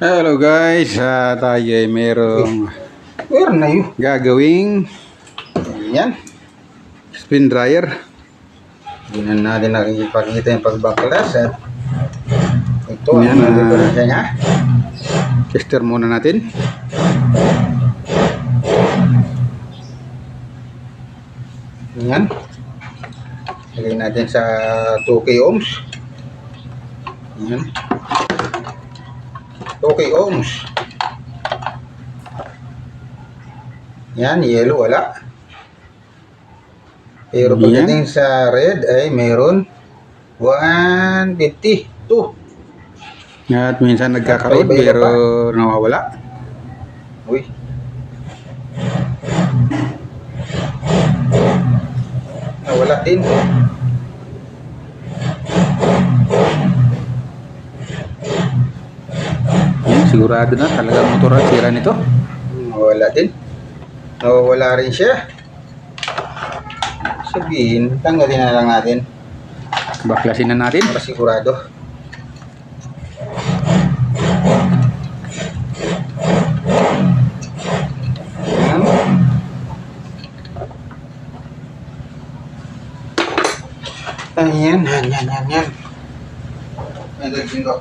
Hello guys, tayo ay merong Meron na yun. gagawing Yan. spin dryer. Hindi na natin nakikipagkita yung pagbaklas at ito Yan, ang diferensya niya. Tester muna natin. Yan. Lagay natin sa 2K ohms. Yan. 2K ohms. Yan, yellow wala. Pero pagdating sa red ay mayroon 152. At minsan nagkakaroon Iba-iba pero pa. nawawala. Uy. Nawala din. Yan, sigurado na talagang motor ang sira nito. Nawala din. Nawawala rin siya. Sabihin, tanggalin na lang natin Baklasin na natin. para sigurado. Ayan, yan. Nagagin ko.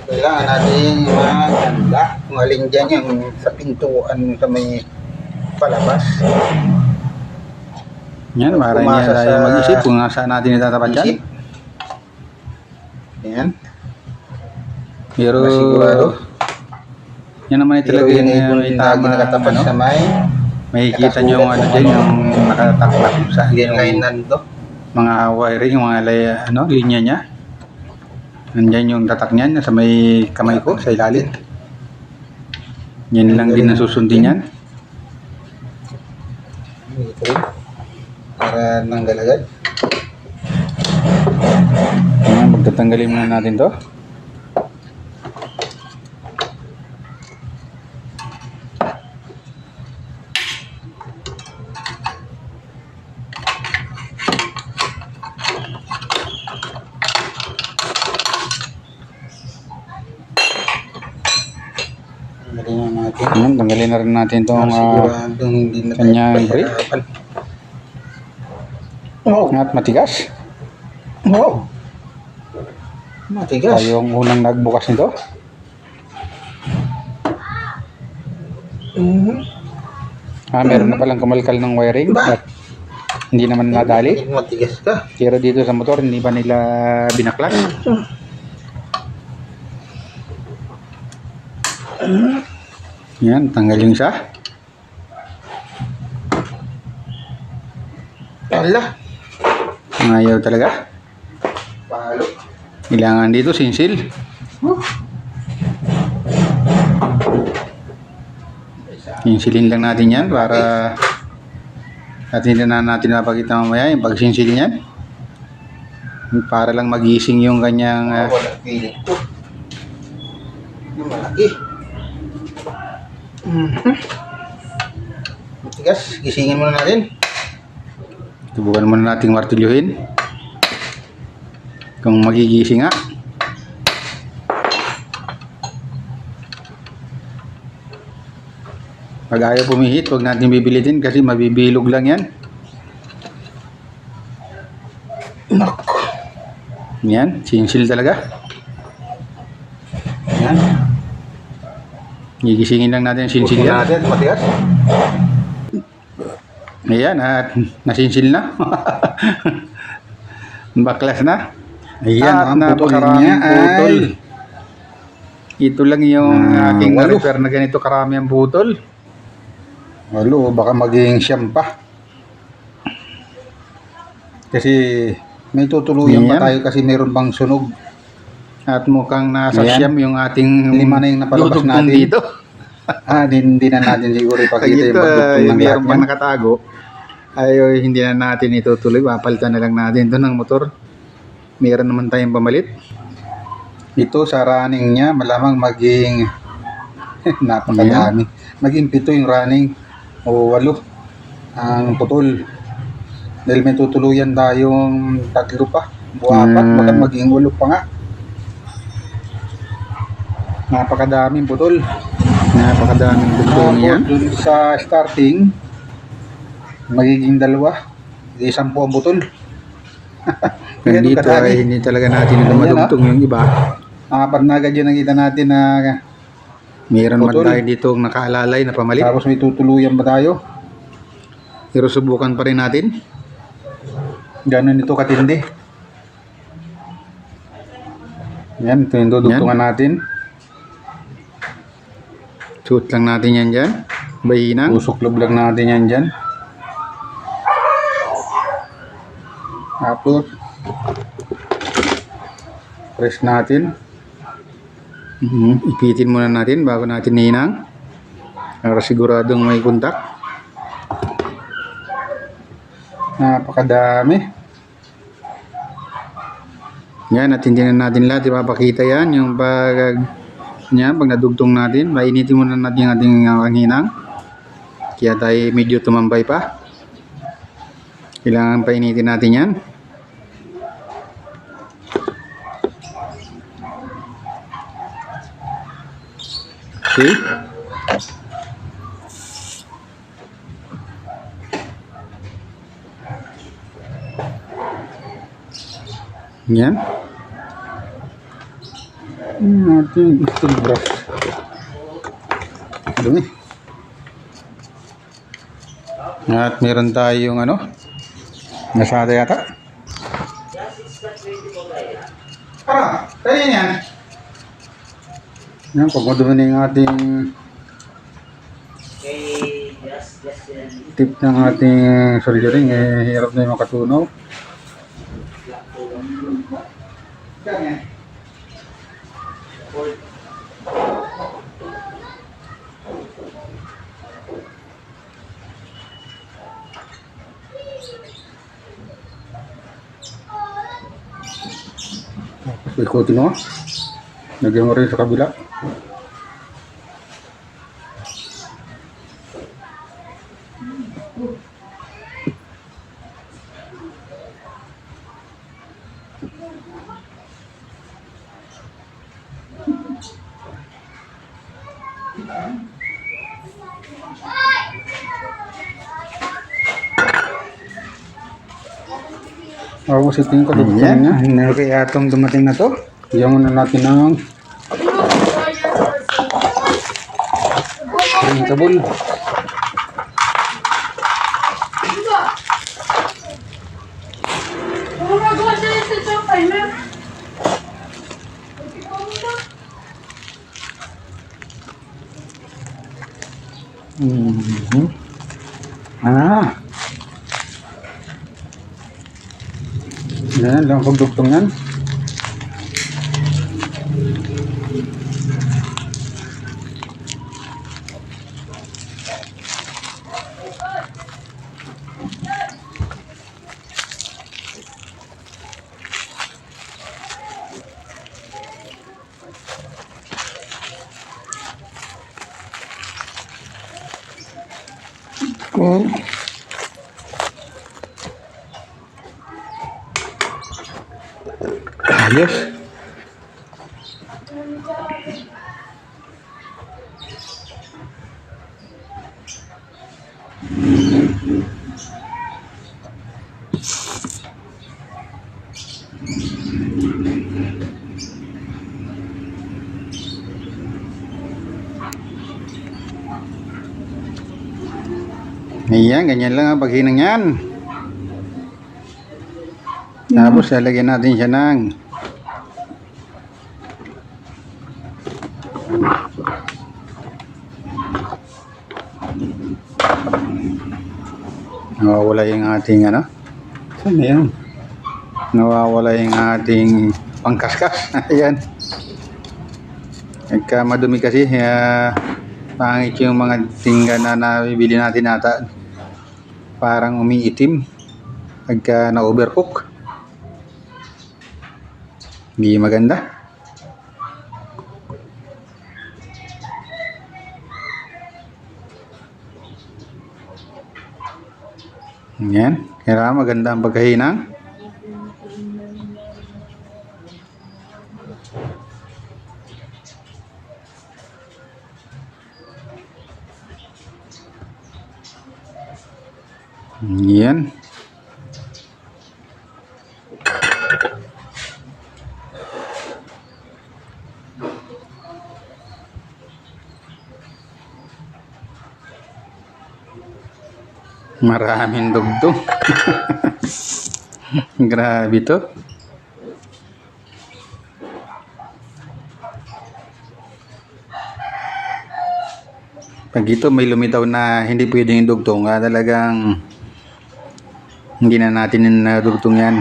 Kailangan natin maganda kung alin dyan yung sa pintuan sa may palabas. Yan, para hindi Pumasa na tayo sa mag-isip kung saan natin itatapat yan. Isip. Ayan. Pero Para sigurado. yan naman ay Pero talaga yun ay yung may lagi tama, nakatapat ano, sa may makikita nyo yung ano dyan, yung nakatapat sa linan to. mga wiring, yung mga linya niya. Nandyan yung tatak niyan sa may kamay ko, sa ilalim. Yan lang din ang susundin yan. Ito rin. Para nanggal agad. Yan, magtatanggalin muna natin to. Tanggalin na natin. Yan, tanggalin na rin natin itong Siguradong hindi na tayo kanyang brake. pahirapan. Wow. at matigas. Wow. Matigas. Tayo yung unang nagbukas nito. Meron na palang kumalkal ng wiring at hindi naman nadali. Matigas ka. Pero dito sa motor, hindi ba nila binaklas? Yan, tanggal yung isa. Ala. Ayaw talaga. Palo. Kailangan dito sinsil. Sinsilin lang natin yan para at hindi na natin napakita mamaya yung pagsinsil niyan. Para lang magising yung kanyang Wala pilit to. Yung malaki. Matigas. Gisingin muna natin. subukan muna nating martilyuhin kung magigising nga. Pag ayaw pumihit, huwag natin bibilitin kasi mabibilog lang yan. Nako. Yan, sinsil talaga. Yan. Gigisingin lang natin sinsil Gisingin yan. natin. Matigas. Ayan, at nasinsil na. Baklas na. Ayan, at ang putol napakaraming niya ay- putol. Ito lang yung aking walo. na-repair na ganito karami ang putol. Walo, baka maging siyam pa. Kasi may tutuluyan pa Yan. tayo kasi meron bang sunog. At mukhang nasa Ayan. siyam yung ating Lima na yung napalabas dudugtong natin. dito. Hindi na natin siguro Kaya ipakita yung ito, pagdugtong ng lahat meron pang yan. nakatago. Ay, hindi na natin itutuloy. Papalitan na lang natin ito ng motor. Meron naman tayong pamalit. Ito sa running niya, malamang maging napakadami. Maging 7 yung running o 8 ang putol. Dahil may tutuluyan tayong 3 pa. Buwapat, maging ulo pa nga. Napakadaming putol. Napakadaming dugtong yan. Dun sa starting, magiging 2. Hindi 10 ang putol. Kaya dito ay hindi talaga natin dumadugtong yung iba. 4 na agad yun nakita natin na Mayroon man putol. tayo dito nakaalalay na pamalit. Tapos may tutuluyan ba tayo? Pero subukan pa rin natin. Ganun ito katindi. Yan, ito yung dudugtungan natin. Shoot lang natin yan dyan. Bahinang. Usok-lob lang natin yan dyan. Tapos, press natin. Ipitin muna natin bago natin hinang. Para siguradong may kontak. Napakadami. Yan, at hindi na natin lahat ipapakita yan. Yung pag nadugtong natin, mainitin muna natin yung ating hinang. Kaya tayo medyo tumambay pa. Kailangan painitin natin yan. Okay. Yan. Natin itong brush. Dumi. At meron tayong nasada yata. Tayo yan. Yan, pag madumi na yung ating tip ng ating soldering, hirap na yung makatunaw. Tapos ikutin mo. Lagyan mo rin sa kabila. Tapos ito yung kadugtong niya. Ano kaya itong dumating na to? Bigyan muna natin ng printable. Yan lang pagdugtong yan. Ayos. Ayan, ganyan lang ang paghinang yan. Tapos lalagyan natin siya ng nawawala yung ating Saan na yan? nawawala yung ating pangkaskas. Ayan. Nagka madumi kasi pangit yung mga tingga na nabibili natin ata. Parang umiitim pagka na-overcook. Hindi maganda. Yan. Kaya maganda ang pagkahinang. Yan. Maraming dugtong. Grabe to. Pag ito may lumitaw na hindi pwedeng dugtong, talagang hindi na natin dugtong yan.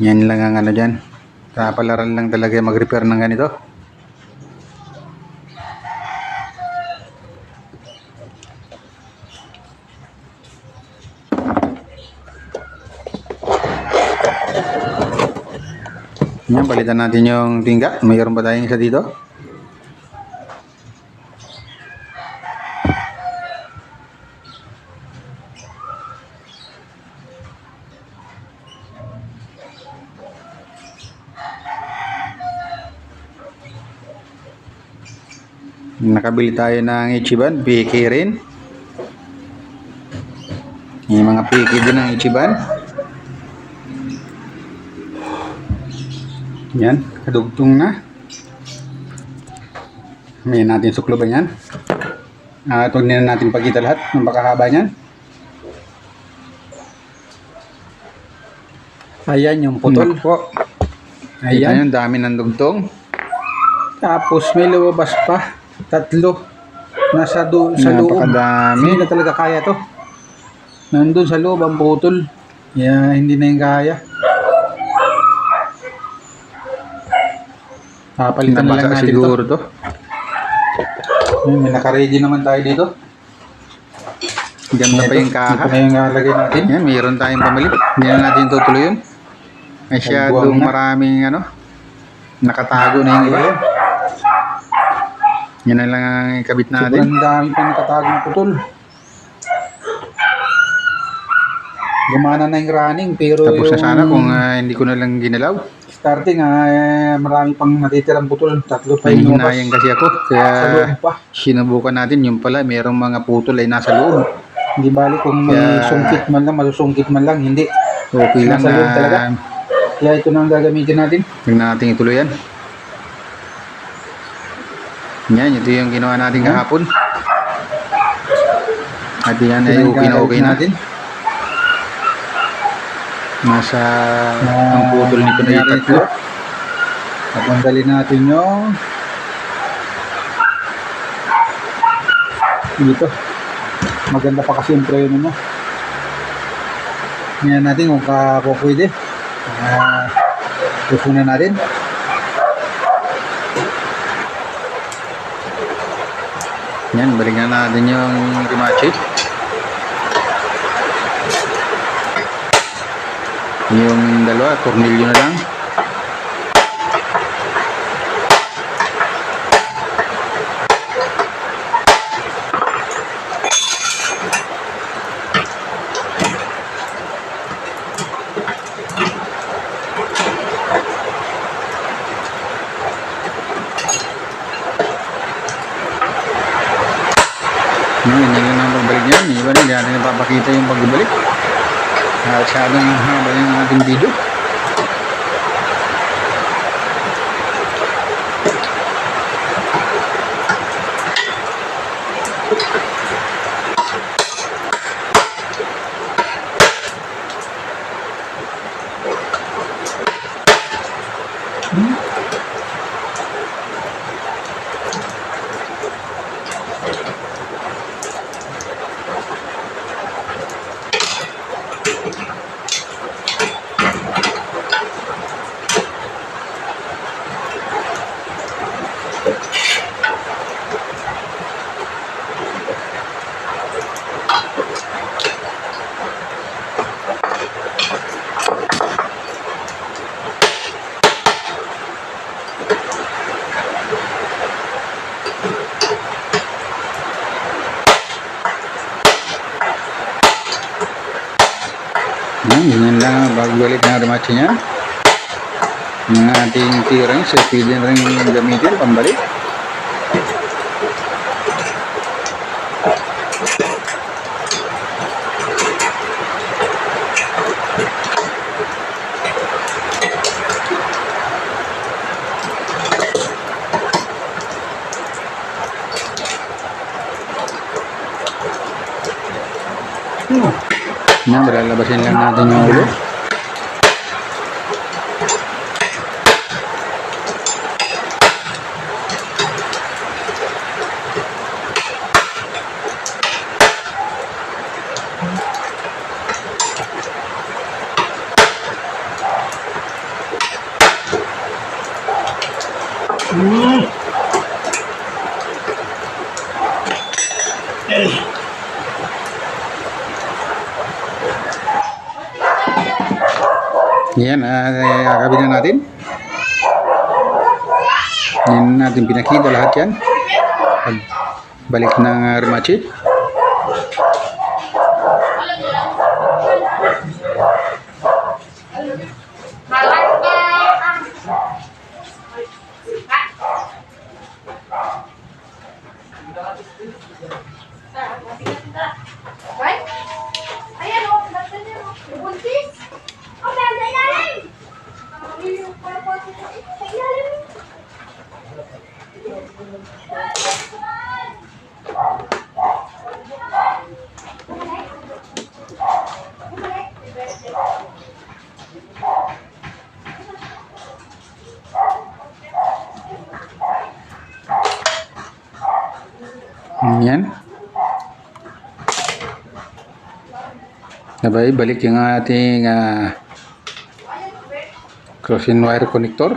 Yan lang ang ano dyan. Kapalaran lang talaga mag-repair ng ganito. Yan, palitan natin yung tingga. Mayroon pa tayong isa dito. Nakabili tayo ng Ichiban, PK rin. Yung mga PK din ng Ichiban. Yan, kadugtong na. May natin suklo ba yan? Ito na natin pagkita lahat ng pakahaba niyan. Ayan yung putol po. Ayan, yung dami ng dugtong. Tapos may lumabas pa. 3. Nasa sa loob. Napakadami. Hindi na talaga kaya to. Nandun sa loob ang putol. Kaya hindi na yung kaya. Papalitan na lang natin siguro to. May naka-ready naman tayo dito. Ganda pa yung kaha. Ito na yung lagay natin. Yan, mayroon tayong pamalit. Hindi na natin tutuloy yun. Masyadong maraming ano, nakatago na yung iba. Yan na lang ang ikabit natin. Sobrang dami pa nakatagong putol. Gumana na yung running pero Tapos yung na sana kung hindi ko na lang ginalaw. starting marami pang natitirang putol. 3 pa May yung lumabas. hinayang kasi ako. Sa Kaya loob pa. sinubukan natin. Yung pala, mayroong mga putol ay nasa loob. Hindi bali kung may Kaya- sungkit man lang, masusungkit man lang, hindi. Okay lang Nasa loob talaga. na Kaya ito na ang gagamitin natin. tingnan natin ituloy yan. Yan, ito yung ginawa natin kahapon. At yan ay okay na okay natin. Nasa ang putol nito na yung 3. At tanggalin natin yung dito. Maganda pa kasi yung preno mo. Ngayon natin kung pwede. Pupunan natin. Yan, balikan natin yung Rimachi. Yung dalawa, tornilyo na lang. Yan lang ang pagbalik niyan. Iba na, hindi natin napapakita yung pagbalik. Masyadong haba yung ating video. Ganyan lang ang pagbalik ng Rimachi niya. Yung ating T-rings, pwede rin gamitin pambalik. Yan, lalabasin lang natin yung ulo. Yan, kakabin na natin. Yan natin pinakita lahat yan. Balik ng remachi. Ayan o, buntis. Oh, nasa ilalim. Sa ilalim. Yan. Sabay, balik yung ating crossing wire connector.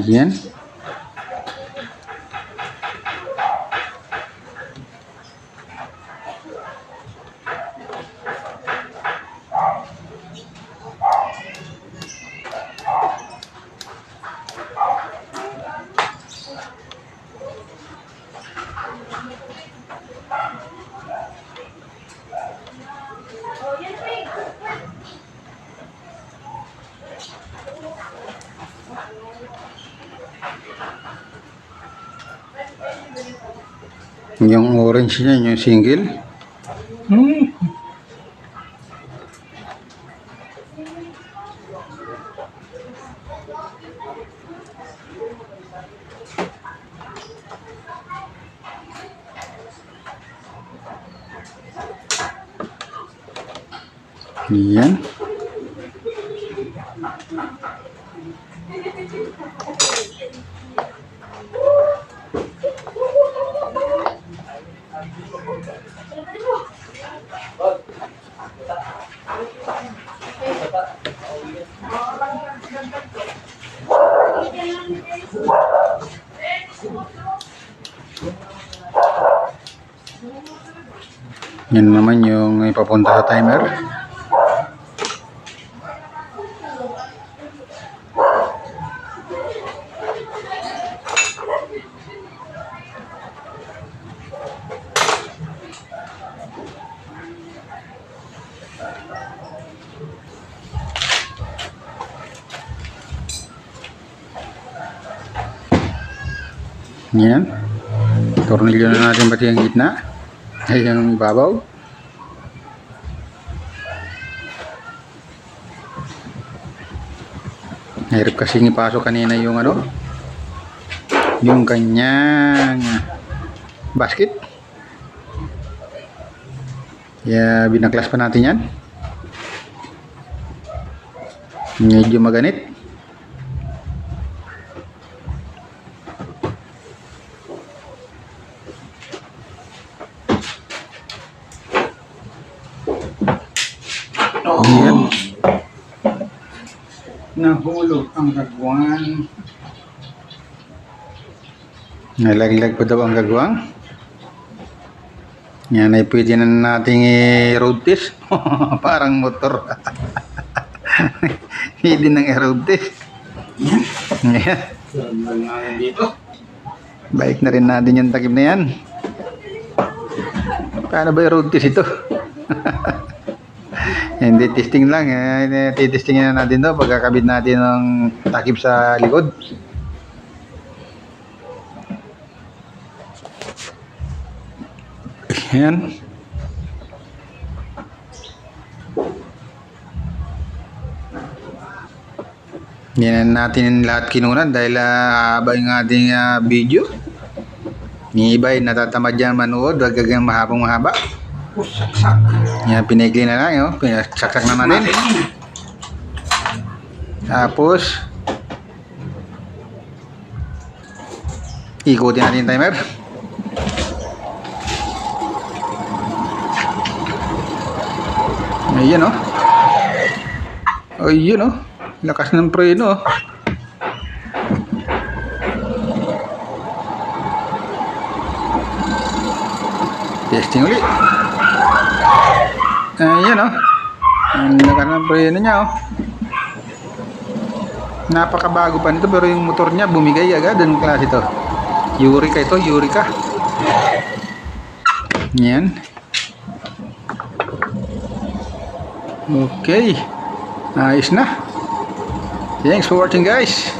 Yan. Yung orange niya, yung single. Yan. Yan naman yung ipapunta sa timer. Yan. Tornilyo na natin pati ang gitna. Ayan ang ibabaw. Hirap kasing ipasok kanina yung ano, yung kanyang basket. Kaya binaklas pa natin yan. Medyo maganit. Yan. Nahulog ang gagawang. Nalaglag pa daw ang gagawang. Yan ay pwede na nating i-road test. Parang motor. Pwede nang i-road test. Yan. Dito. Balik na rin natin yung takip na yan. Paano ba yung road test ito? Hindi, testing lang. Titestingin na natin to pagkakabit natin ng takip sa likod. Ayan. Yan natin lahat kinunan dahil haba yung ating video. Yung iba ay natatamad yan manood, wag gagang mahabang mahaba. Saksak. Yan, pinaikli na lang, oh. Pinasaksak na natin. Tapos, ikutin natin yung timer. Ayan, oh. Ayun, oh. Lakas ng preno, oh. Testing ulit. Ayan, oh. Ang lakas ng preno niya, oh. Napakabago pa nito pero yung motor niya bumigay agad. Anong klase ito? Eureka ito, Eureka. Yan. Okay. Ayos na. Thanks for watching, guys.